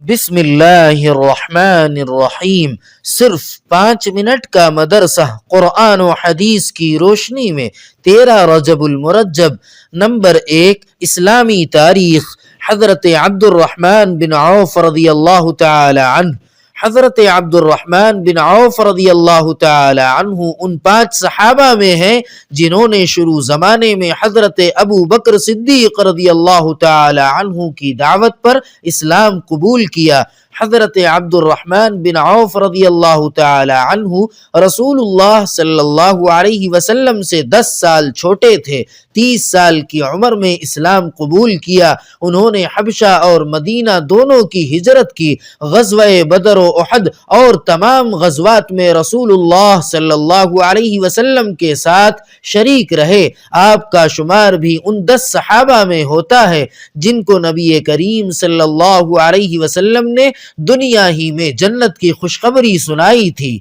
بسم اللہ الرحمن الرحیم۔ صرف 5 منٹ کا مدرسہ قرآن و حدیث کی روشنی میں 13 رجب المرجب۔ نمبر 1، اسلامی تاریخ۔ حضرت عبد الرحمن بن عوف رضی اللہ تعالی عنہ۔ حضرت عبد الرحمن بن عوف رضی اللہ تعالی عنہ ان 5 صحابہ میں ہیں جنہوں نے شروع زمانے میں حضرت ابو بکر صدیق رضی اللہ تعالی عنہ کی دعوت پر اسلام قبول کیا۔ حضرت عبد الرحمن بن عوف رضی اللہ تعالی عنہ رسول اللہ صلی اللہ علیہ وسلم سے 10 سال چھوٹے تھے۔ 30 سال کی عمر میں اسلام قبول کیا۔ انہوں نے حبشہ اور مدینہ دونوں کی ہجرت کی۔ غزوہ بدر و احد اور تمام غزوات میں رسول اللہ صلی اللہ علیہ وسلم کے ساتھ شریک رہے۔ آپ کا شمار بھی ان 10 صحابہ میں ہوتا ہے جن کو نبی کریم صلی اللہ علیہ وسلم نے دنیا ہی میں جنت کی خوشخبری سنائی تھی۔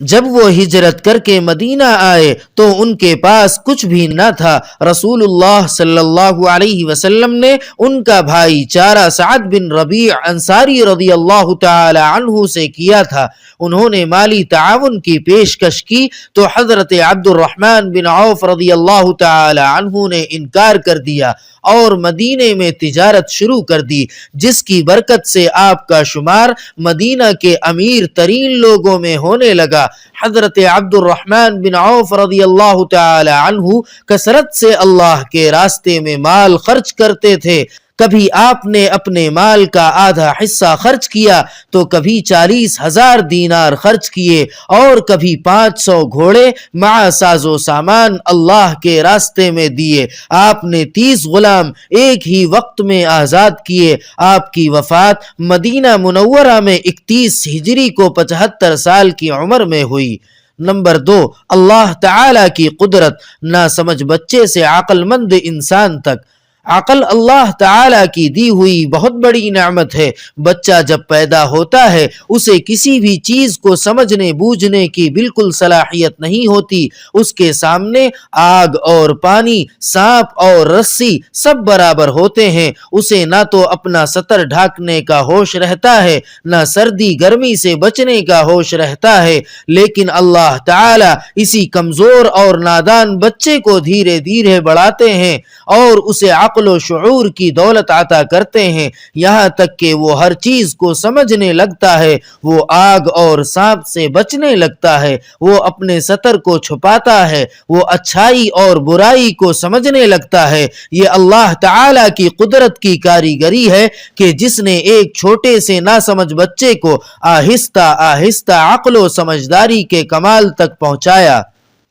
جب وہ ہجرت کر کے مدینہ آئے تو ان کے پاس کچھ بھی نہ تھا۔ رسول اللہ صلی اللہ علیہ وسلم نے ان کا بھائی چارہ سعد بن ربیع انصاری رضی اللہ تعالی عنہ سے کیا تھا۔ انہوں نے مالی تعاون کی پیشکش کی تو حضرت عبد الرحمن بن عوف رضی اللہ تعالی عنہ نے انکار کر دیا اور مدینے میں تجارت شروع کر دی، جس کی برکت سے آپ کا شمار مدینہ کے امیر ترین لوگوں میں ہونے لگا۔ حضرت عبد الرحمن بن عوف رضی اللہ تعالی عنہ کثرت سے اللہ کے راستے میں مال خرچ کرتے تھے۔ کبھی آپ نے اپنے مال کا آدھا حصہ خرچ کیا تو کبھی 40,000 دینار خرچ کیے اور کبھی 500 گھوڑے مع ساز و سامان اللہ کے راستے میں دیے۔ آپ نے 30 غلام ایک ہی وقت میں آزاد کیے۔ آپ کی وفات مدینہ منورہ میں 31 ہجری کو 75 سال کی عمر میں ہوئی۔ نمبر 2، اللہ تعالی کی قدرت۔ ناسمجھ بچے سے عقل مند انسان تک۔ عقل اللہ تعالی کی دی ہوئی بہت بڑی نعمت ہے۔ بچہ جب پیدا ہوتا ہے اسے کسی بھی چیز کو سمجھنے بوجھنے کی بالکل صلاحیت نہیں ہوتی۔ اس کے سامنے آگ اور پانی، سانپ اور رسی سب برابر ہوتے ہیں۔ اسے نہ تو اپنا سطر ڈھانکنے کا ہوش رہتا ہے، نہ سردی گرمی سے بچنے کا ہوش رہتا ہے، لیکن اللہ تعالی اسی کمزور اور نادان بچے کو دھیرے دھیرے بڑھاتے ہیں اور اسے عقل و شعور کی دولت عطا کرتے ہیں، یہاں تک کہ وہ ہر چیز کو سمجھنے لگتا ہے۔ وہ آگ اور سانپ سے بچنے لگتا ہے، وہ اپنے سطر کو چھپاتا ہے، وہ اچھائی اور برائی کو سمجھنے لگتا ہے۔ یہ اللہ تعالی کی قدرت کی کاریگری ہے کہ جس نے ایک چھوٹے سے ناسمجھ بچے کو آہستہ آہستہ عقل و سمجھداری کے کمال تک پہنچایا۔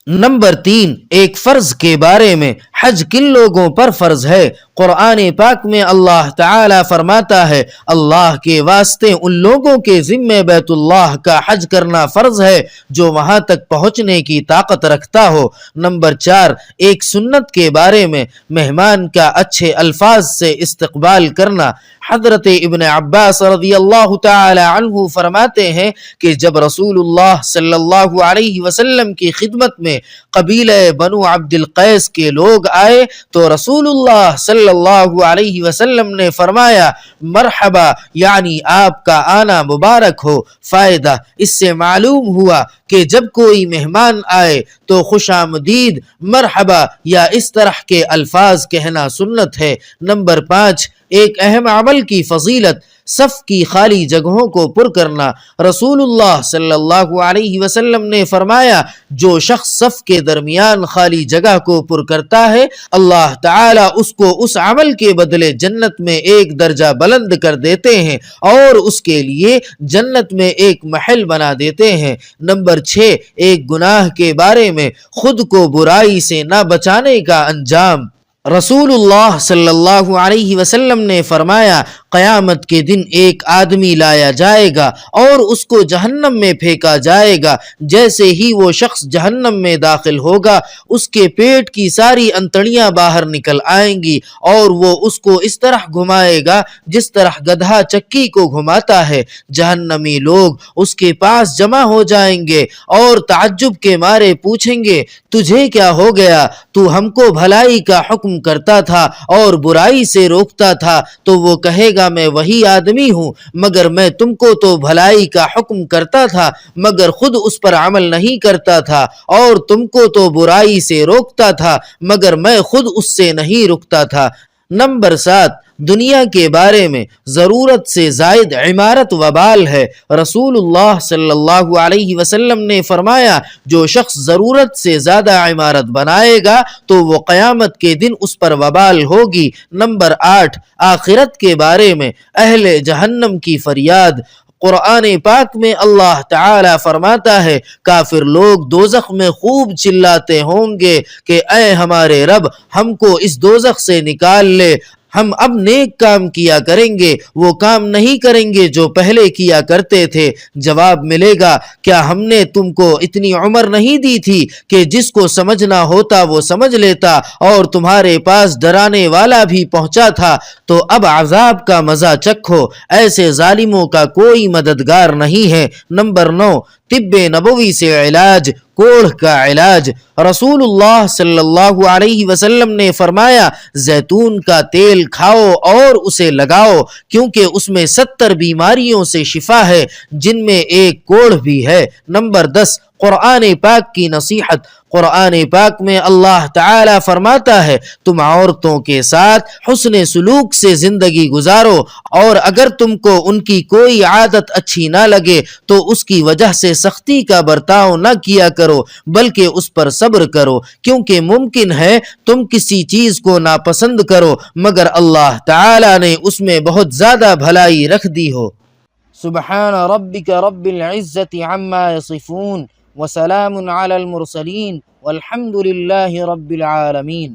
نمبر 3، ایک فرض کے بارے میں۔ حج کن لوگوں پر فرض ہے؟ قرآن پاک میں اللہ تعالی فرماتا ہے، اللہ کے واسطے ان لوگوں کے ذمہ بیت اللہ کا حج کرنا فرض ہے جو وہاں تک پہنچنے کی طاقت رکھتا ہو۔ نمبر 4، ایک سنت کے بارے میں۔ مہمان کا اچھے الفاظ سے استقبال کرنا۔ حضرت ابن عباس رضی اللہ تعالی عنہ فرماتے ہیں کہ جب رسول اللہ صلی اللہ علیہ وسلم کی خدمت میں قبیلہ بنو عبد القیس کے لوگ آئے تو رسول اللہ صلی اللہ علیہ وسلم نے فرمایا، مرحبا، یعنی آپ کا آنا مبارک ہو۔ فائدہ، اس سے معلوم ہوا کہ جب کوئی مہمان آئے تو خوش آمدید، مرحبا یا اس طرح کے الفاظ کہنا سنت ہے۔ نمبر 5، ایک اہم عمل کی فضیلت۔ صف کی خالی جگہوں کو پر کرنا۔ رسول اللہ صلی اللہ علیہ وسلم نے فرمایا، جو شخص صف کے درمیان خالی جگہ کو پر کرتا ہے اللہ تعالی اس کو اس عمل کے بدلے جنت میں ایک درجہ بلند کر دیتے ہیں اور اس کے لیے جنت میں ایک محل بنا دیتے ہیں۔ نمبر 6، ایک گناہ کے بارے میں۔ خود کو برائی سے نہ بچانے کا انجام۔ رسول اللہ صلی اللہ علیہ وسلم نے فرمایا، قیامت کے دن ایک آدمی لایا جائے گا اور اس کو جہنم میں پھینکا جائے گا۔ جیسے ہی وہ شخص جہنم میں داخل ہوگا اس کے پیٹ کی ساری انتڑیاں باہر نکل آئیں گی اور وہ اس کو اس طرح گھمائے گا جس طرح گدھا چکی کو گھماتا ہے۔ جہنمی لوگ اس کے پاس جمع ہو جائیں گے اور تعجب کے مارے پوچھیں گے، تجھے کیا ہو گیا؟ تو ہم کو بھلائی کا حکم کرتا تھا اور برائی سے روکتا تھا۔ تو وہ کہے گا، کا میں وہی آدمی ہوں، مگر میں تم کو تو بھلائی کا حکم کرتا تھا مگر خود اس پر عمل نہیں کرتا تھا، اور تم کو تو برائی سے روکتا تھا مگر میں خود اس سے نہیں رکتا تھا۔ نمبر 7، دنیا کے بارے میں ضرورت سے زائد عمارت وبال ہے۔ رسول اللہ صلی اللہ علیہ وسلم نے فرمایا، جو شخص ضرورت سے زیادہ عمارت بنائے گا تو وہ قیامت کے دن اس پر وبال ہوگی۔ نمبر 8، آخرت کے بارے میں اہل جہنم کی فریاد۔ قرآن پاک میں اللہ تعالی فرماتا ہے، کافر لوگ دوزخ میں خوب چلاتے ہوں گے کہ اے ہمارے رب، ہم کو اس دوزخ سے نکال لے، ہم اب نیک کام کیا کریں گے، وہ کام نہیں کریں گے جو پہلے کیا کرتے تھے۔ جواب ملے گا، کیا ہم نے تم کو اتنی عمر نہیں دی تھی کہ جس کو سمجھنا ہوتا وہ سمجھ لیتا، اور تمہارے پاس ڈرانے والا بھی پہنچا تھا؟ تو اب عذاب کا مزہ چکھو، ایسے ظالموں کا کوئی مددگار نہیں ہے۔ نمبر 9، طب نبوی سے علاج، کوڑھ کا علاج۔ رسول اللہ صلی اللہ علیہ وسلم نے فرمایا، زیتون کا تیل کھاؤ اور اسے لگاؤ، کیونکہ اس میں 70 بیماریوں سے شفا ہے، جن میں ایک کوڑھ بھی ہے۔ نمبر 10، قرآن پاک کی نصیحت۔ قرآن پاک میں اللہ تعالی فرماتا ہے، تم عورتوں کے ساتھ حسن سلوک سے زندگی گزارو، اور اگر تم کو ان کی کوئی عادت اچھی نہ لگے تو اس کی وجہ سے سختی کا برتاؤ نہ کیا کرو، بلکہ اس پر صبر کرو، کیونکہ ممکن ہے تم کسی چیز کو ناپسند کرو مگر اللہ تعالی نے اس میں بہت زیادہ بھلائی رکھ دی ہو۔ سبحان ربک رب العزت عما یصفون وسلام علی المرسلین والحمد للہ رب العالمین۔